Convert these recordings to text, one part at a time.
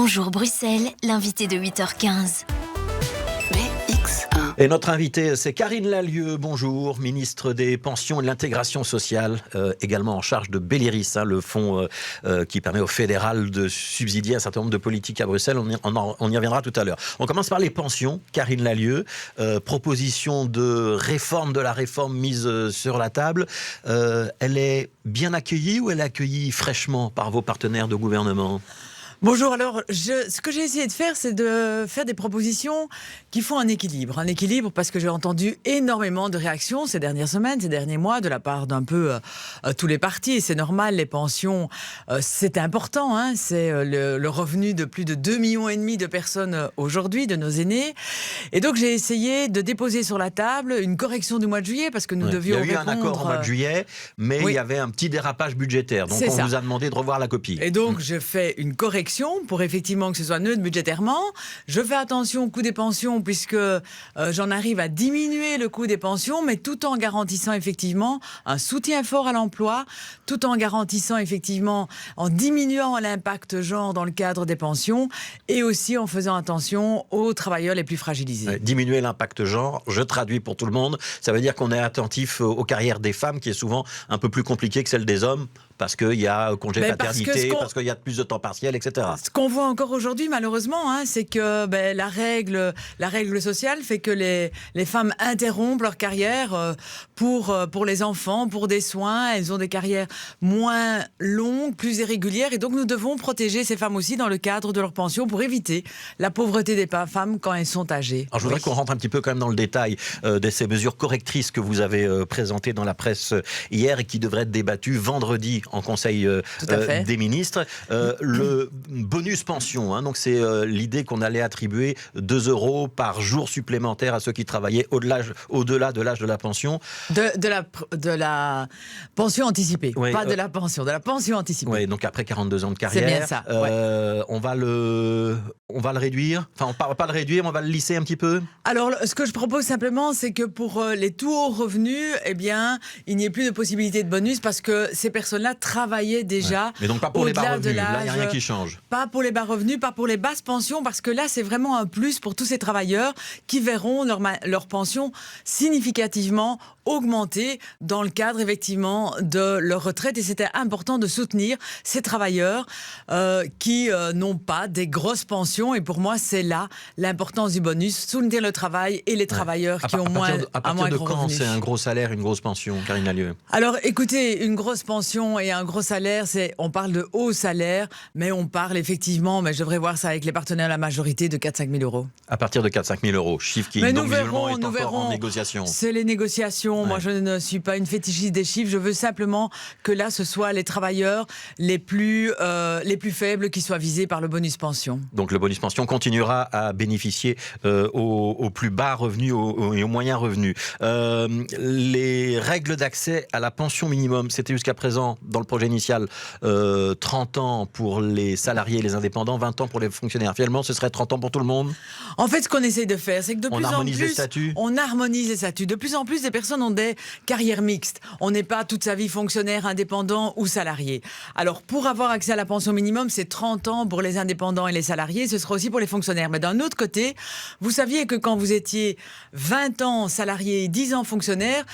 Bonjour Bruxelles, l'invité de 8h15. Et notre invitée, c'est Karine Lallieu, bonjour, ministre des Pensions et de l'Intégration sociale, également en charge de Belliris, le fonds qui permet au fédéral de subsidier un certain nombre de politiques à Bruxelles. On y reviendra tout à l'heure. On commence par les pensions. Karine Lallieu, proposition de réforme de la réforme mise sur la table. Elle est bien accueillie ou elle est accueillie fraîchement par vos partenaires de gouvernement ? Bonjour, alors ce que j'ai essayé de faire, c'est de faire des propositions qui font un équilibre. Un équilibre parce que j'ai entendu énormément de réactions ces dernières semaines, ces derniers mois, de la part d'un peu tous les partis. Et c'est normal, les pensions, c'est important. C'est le revenu de plus de 2,5 millions de personnes aujourd'hui, de nos aînés. Et donc j'ai essayé de déposer sur la table une correction du mois de juillet parce que nous devions répondre... Il y a eu un accord au mois de juillet, mais il y avait un petit dérapage budgétaire. Donc on vous a demandé de revoir la copie. Et donc je fais une correction pour effectivement que ce soit neutre budgétairement. Je fais attention au coût des pensions puisque j'en arrive à diminuer le coût des pensions, mais tout en garantissant effectivement un soutien fort à l'emploi, tout en garantissant effectivement, en diminuant l'impact genre dans le cadre des pensions et aussi en faisant attention aux travailleurs les plus fragilisés. Diminuer l'impact genre, je traduis pour tout le monde, ça veut dire qu'on est attentif aux carrières des femmes qui est souvent un peu plus compliquée que celle des hommes. Parce qu'il y a congé paternité, parce qu'il y a plus de temps partiel, etc. Ce qu'on voit encore aujourd'hui, malheureusement, c'est que la règle sociale fait que les femmes interrompent leur carrière pour les enfants, pour des soins. Elles ont des carrières moins longues, plus irrégulières. Et donc, nous devons protéger ces femmes aussi dans le cadre de leur pension pour éviter la pauvreté des femmes quand elles sont âgées. Alors, je voudrais qu'on rentre un petit peu quand même dans le détail de ces mesures correctrices que vous avez présentées dans la presse hier et qui devraient être débattues vendredi en Conseil des ministres. Le bonus pension, donc c'est l'idée qu'on allait attribuer 2 € par jour supplémentaire à ceux qui travaillaient au-delà de l'âge de la pension. De la pension anticipée, pas de la pension, de la pension anticipée. Oui, donc après 42 ans de carrière. C'est bien ça. On va le réduire. Enfin, on ne va pas le réduire, on va le lisser un petit peu. Alors, ce que je propose simplement, c'est que pour les tout hauts revenus, il n'y ait plus de possibilité de bonus parce que ces personnes-là travaillaient déjà. Mais donc pas pour les bas revenus, là il n'y a rien qui change. Pas pour les bas revenus, pas pour les basses pensions, parce que là c'est vraiment un plus pour tous ces travailleurs qui verront leur pension significativement augmenter dans le cadre effectivement de leur retraite. Et c'était important de soutenir ces travailleurs qui n'ont pas des grosses pensions. Et pour moi c'est là l'importance du bonus, soutenir le travail et les travailleurs qui ont moins à partir de gros quand revenus. C'est un gros salaire, une grosse pension, Karine Lallieu? Alors écoutez, une grosse pension et un gros salaire, on parle de haut salaire, mais on parle effectivement, mais je devrais voir ça avec les partenaires de la majorité, de 4 000 à 5 000 €. À partir de 4 000 à 5 000 €, chiffre qui donc visiblement est encore en négociation. C'est les négociations. Ouais. Moi, je ne suis pas une fétichiste des chiffres. Je veux simplement que là, ce soit les travailleurs les plus faibles qui soient visés par le bonus pension. Donc le bonus pension continuera à bénéficier aux plus bas revenus et aux moyens revenus. Les règles d'accès à la pension minimum, c'était jusqu'à présent, dans le projet initial, 30 ans pour les salariés et les indépendants, 20 ans pour les fonctionnaires. Finalement, ce serait 30 ans pour tout le monde? En fait, ce qu'on essaie de faire, c'est que de plus en plus... On harmonise les statuts. De plus en plus, des personnes ont des carrières mixtes. On n'est pas toute sa vie fonctionnaire, indépendant ou salarié. Alors, pour avoir accès à la pension minimum, c'est 30 ans pour les indépendants et les salariés. Ce sera aussi pour les fonctionnaires. Mais d'un autre côté, vous saviez que quand vous étiez 20 ans salarié et 10 ans fonctionnaire,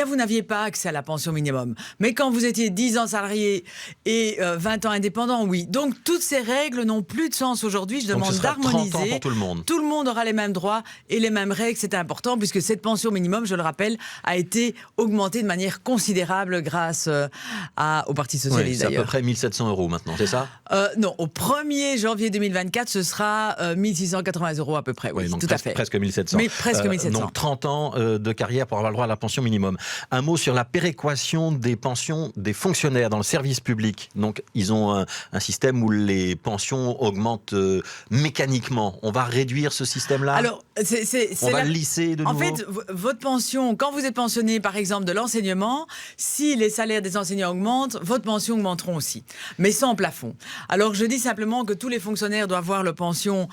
vous n'aviez pas accès à la pension minimum. Mais quand vous étiez 10 ans salarié et 20 ans indépendant, oui. Donc, toutes ces règles n'ont plus de sens aujourd'hui. Je demande d'harmoniser. 30 ans pour tout le monde. Tout le monde aura les mêmes droits et les mêmes règles. C'est important puisque cette pension minimum, je le rappelle, a été augmentée de manière considérable grâce au Parti Socialiste. C'est à peu près 1 700 € maintenant, c'est ça? Non, au 1er janvier 2024, ce sera 1 680 € à peu près. Oui, donc tout à fait. Presque 1 700. Mais presque 1 700. Donc 30 ans de carrière pour avoir le droit à la pension minimum. Un mot sur la péréquation des pensions des fonctionnaires dans le service public. Donc ils ont un système où les pensions augmentent mécaniquement. On va réduire ce système-là? Alors, On va le lisser de nouveau. En fait, votre pension, quand vous êtes pensionné, par exemple, de l'enseignement, si les salaires des enseignants augmentent, votre pension augmenteront aussi, mais sans plafond. Alors, je dis simplement que tous les fonctionnaires doivent voir leur pension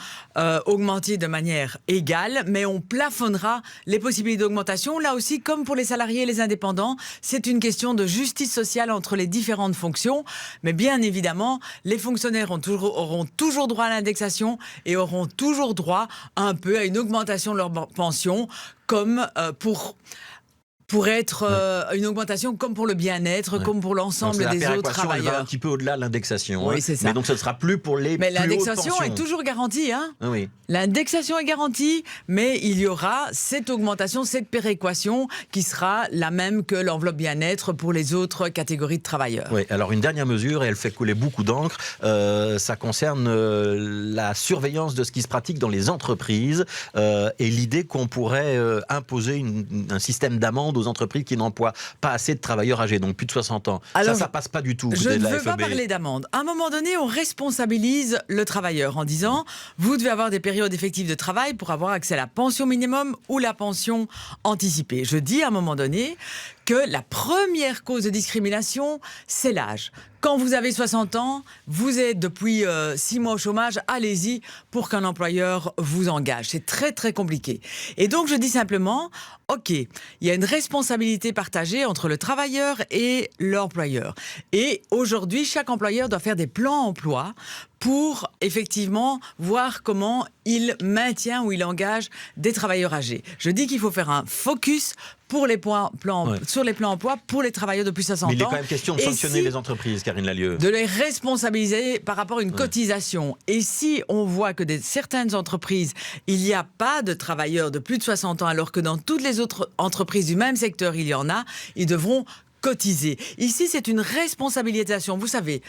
augmenter de manière égale, mais on plafonnera les possibilités d'augmentation. Là aussi, comme pour les salariés et les indépendants, c'est une question de justice sociale entre les différentes fonctions. Mais bien évidemment, les fonctionnaires auront toujours droit à l'indexation et auront toujours droit un peu à une augmentation de leur pension, comme pour être une augmentation comme pour le bien-être, comme pour l'ensemble des autres travailleurs. Elle va un petit peu au-delà de l'indexation. Oui, c'est ça. Mais donc, ce ne sera plus pour les plus hautes pensions. Mais l'indexation est toujours garantie. Oui. L'indexation est garantie, mais il y aura cette augmentation, cette péréquation qui sera la même que l'enveloppe bien-être pour les autres catégories de travailleurs. Oui, alors une dernière mesure, et elle fait couler beaucoup d'encre, ça concerne la surveillance de ce qui se pratique dans les entreprises et l'idée qu'on pourrait imposer un système d'amende aux entreprises qui n'emploient pas assez de travailleurs âgés, donc plus de 60 ans. Alors, ça passe pas du tout. Je ne veux pas parler d'amende. À un moment donné, on responsabilise le travailleur en disant vous devez avoir des périodes effectives de travail pour avoir accès à la pension minimum ou la pension anticipée. Je dis à un moment donné que la première cause de discrimination, c'est l'âge. Quand vous avez 60 ans, vous êtes depuis 6 mois au chômage, allez-y pour qu'un employeur vous engage. C'est très très compliqué. Et donc je dis simplement, ok, il y a une responsabilité partagée entre le travailleur et l'employeur. Et aujourd'hui, chaque employeur doit faire des plans emploi pour effectivement voir comment il maintient ou il engage des travailleurs âgés. Je dis qu'il faut faire un focus sur les plans emploi pour les travailleurs de plus de 60 ans. Mais il est quand même question de sanctionner les entreprises, Karine Lallieu. De les responsabiliser par rapport à une cotisation. Et si on voit que certaines entreprises, il n'y a pas de travailleurs de plus de 60 ans, alors que dans toutes les autres entreprises du même secteur, il y en a, ils devront cotiser. Ici, c'est une responsabilisation. Vous savez,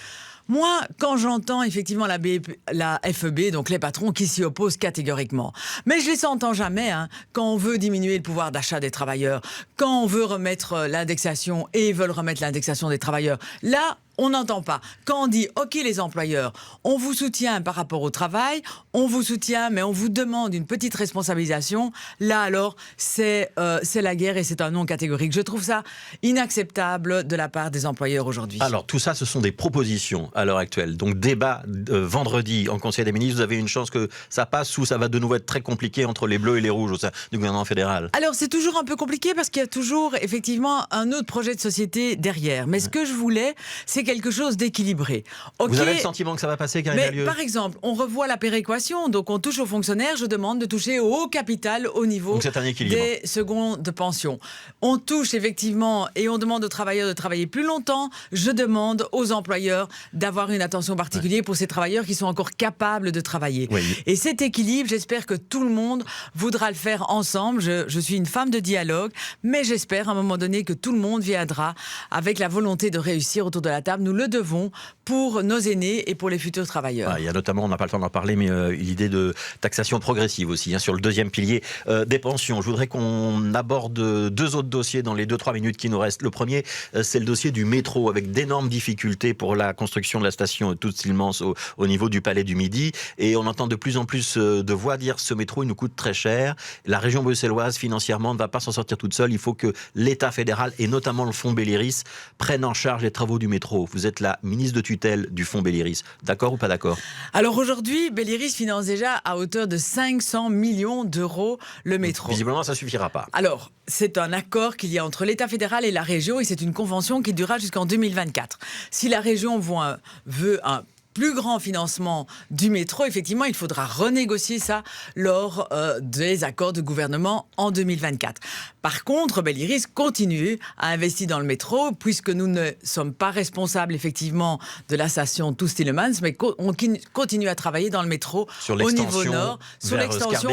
moi, quand j'entends effectivement la FEB, donc les patrons qui s'y opposent catégoriquement, mais je les entends jamais quand on veut diminuer le pouvoir d'achat des travailleurs, quand on veut remettre l'indexation et ils veulent remettre l'indexation des travailleurs. Là, on n'entend pas. Quand on dit « Ok, les employeurs, on vous soutient par rapport au travail, on vous soutient, mais on vous demande une petite responsabilisation », là alors, c'est la guerre et c'est un non catégorique. Je trouve ça inacceptable de la part des employeurs aujourd'hui. Alors, tout ça, ce sont des propositions à l'heure actuelle. Donc, débat vendredi en Conseil des ministres. Vous avez une chance que ça passe ou ça va de nouveau être très compliqué entre les bleus et les rouges au sein du gouvernement fédéral? Alors, c'est toujours un peu compliqué parce qu'il y a toujours, effectivement, un autre projet de société derrière. Mais ce que je voulais, c'est quelque chose d'équilibré. Okay, vous avez le sentiment que ça va passer, Karine Lallieu? Par exemple, on revoit la péréquation, donc on touche aux fonctionnaires, je demande de toucher au haut capital au niveau des secondes de pension. On touche effectivement et on demande aux travailleurs de travailler plus longtemps, je demande aux employeurs d'avoir une attention particulière pour ces travailleurs qui sont encore capables de travailler. Oui. Et cet équilibre, j'espère que tout le monde voudra le faire ensemble. Je suis une femme de dialogue, mais j'espère à un moment donné que tout le monde viendra avec la volonté de réussir autour de la table. Nous le devons pour nos aînés et pour les futurs travailleurs. Il y a notamment, on n'a pas le temps d'en parler, mais l'idée de taxation progressive aussi, sur le deuxième pilier des pensions. Je voudrais qu'on aborde deux autres dossiers dans les 2-3 minutes qui nous restent. Le premier, c'est le dossier du métro, avec d'énormes difficultés pour la construction de la station Toute-Silmance au niveau du Palais du Midi. Et on entend de plus en plus de voix dire ce métro, il nous coûte très cher. La région bruxelloise, financièrement, ne va pas s'en sortir toute seule. Il faut que l'État fédéral, et notamment le fonds Belliris, prennent en charge les travaux du métro. Vous êtes la ministre de tutelle du fonds Belliris. D'accord ou pas d'accord? Alors aujourd'hui, Belliris finance déjà à hauteur de 500 millions d'euros le métro. Visiblement, ça ne suffira pas. Alors, c'est un accord qu'il y a entre l'État fédéral et la région et c'est une convention qui durera jusqu'en 2024. Si la région veut un plus grand financement du métro, effectivement, il faudra renégocier ça lors des accords de gouvernement en 2024. Par contre, Belliris continue à investir dans le métro, puisque nous ne sommes pas responsables, effectivement, de la station Toute-Silmance, mais on continue à travailler dans le métro au niveau nord, sur l'extension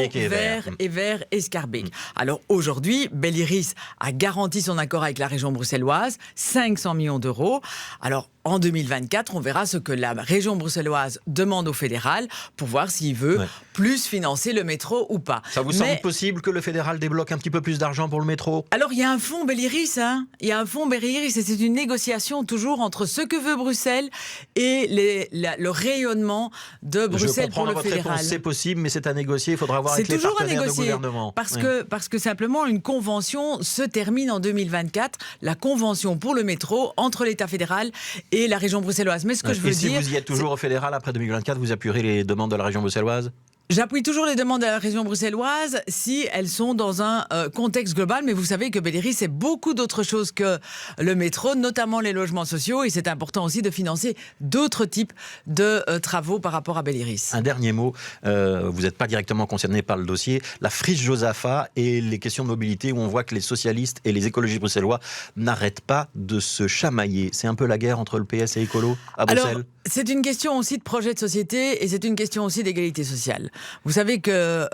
vers Escarbeek. Alors aujourd'hui, Belliris a garanti son accord avec la région bruxelloise, 500 millions d'euros. Alors, en 2024, on verra ce que la région bruxelloise demande au fédéral pour voir s'il veut plus financer le métro ou pas. Ça vous semble possible que le fédéral débloque un petit peu plus d'argent pour le métro? Alors, il y a un fonds Belliris, il y a un fonds Belliris, et c'est une négociation toujours entre ce que veut Bruxelles et le rayonnement de Bruxelles pour le fédéral. C'est possible, mais c'est à négocier, il faudra voir avec les partenaires de gouvernement. Parce que simplement, une convention se termine en 2024, la convention pour le métro entre l'État fédéral et la région bruxelloise. Mais ce que je veux dire... Si vous y êtes toujours au fédéral après 2024, vous appuierez les demandes de la région bruxelloise? J'appuie toujours les demandes de la région bruxelloise si elles sont dans un contexte global, mais vous savez que Belliris, c'est beaucoup d'autres choses que le métro, notamment les logements sociaux, et c'est important aussi de financer d'autres types de travaux par rapport à Belliris. Un dernier mot, vous n'êtes pas directement concerné par le dossier, la friche Josaphat et les questions de mobilité où on voit que les socialistes et les écologistes bruxellois n'arrêtent pas de se chamailler. C'est un peu la guerre entre le PS et écolo à Bruxelles? Alors, c'est une question aussi de projet de société et c'est une question aussi d'égalité sociale. Vous savez que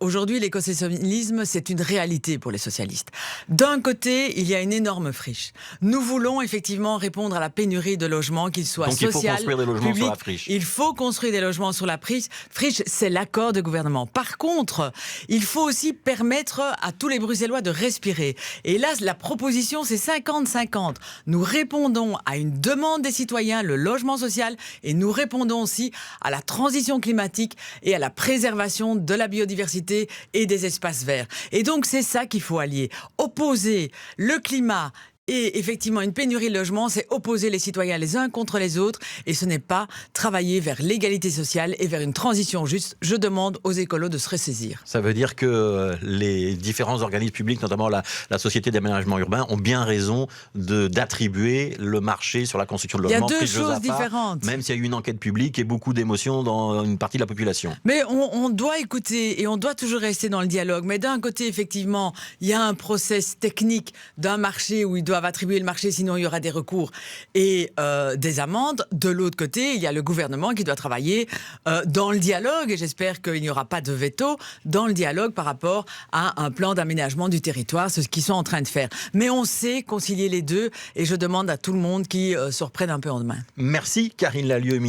aujourd'hui, l'écosocialisme, c'est une réalité pour les socialistes. D'un côté, il y a une énorme friche. Nous voulons effectivement répondre à la pénurie de logements, qu'ils soient sociaux, publics. Donc il faut construire des logements sur la friche. Il faut construire des logements sur la friche. Friche, c'est l'accord de gouvernement. Par contre, il faut aussi permettre à tous les Bruxellois de respirer. Et là, la proposition, c'est 50-50. Nous répondons à une demande des citoyens, le logement social, et nous répondons aussi à la transition climatique et à la préservation de la biodiversité et des espaces verts. Et donc, c'est ça qu'il faut allier. Opposer le climat et effectivement, une pénurie de logements, c'est opposer les citoyens les uns contre les autres et ce n'est pas travailler vers l'égalité sociale et vers une transition juste. Je demande aux écolos de se ressaisir. Ça veut dire que les différents organismes publics, notamment la Société d'aménagement urbain, ont bien raison d'attribuer le marché sur la construction de logements. Il y a deux choses différentes. Même s'il y a eu une enquête publique et beaucoup d'émotions dans une partie de la population. Mais on doit écouter et on doit toujours rester dans le dialogue. Mais d'un côté, effectivement, il y a un process technique d'un marché où il doit attribuer le marché, sinon il y aura des recours et des amendes. De l'autre côté, il y a le gouvernement qui doit travailler dans le dialogue, et j'espère qu'il n'y aura pas de veto, dans le dialogue par rapport à un plan d'aménagement du territoire, ce qu'ils sont en train de faire. Mais on sait concilier les deux, et je demande à tout le monde qui se reprenne un peu en main. Merci Karine Lallieu.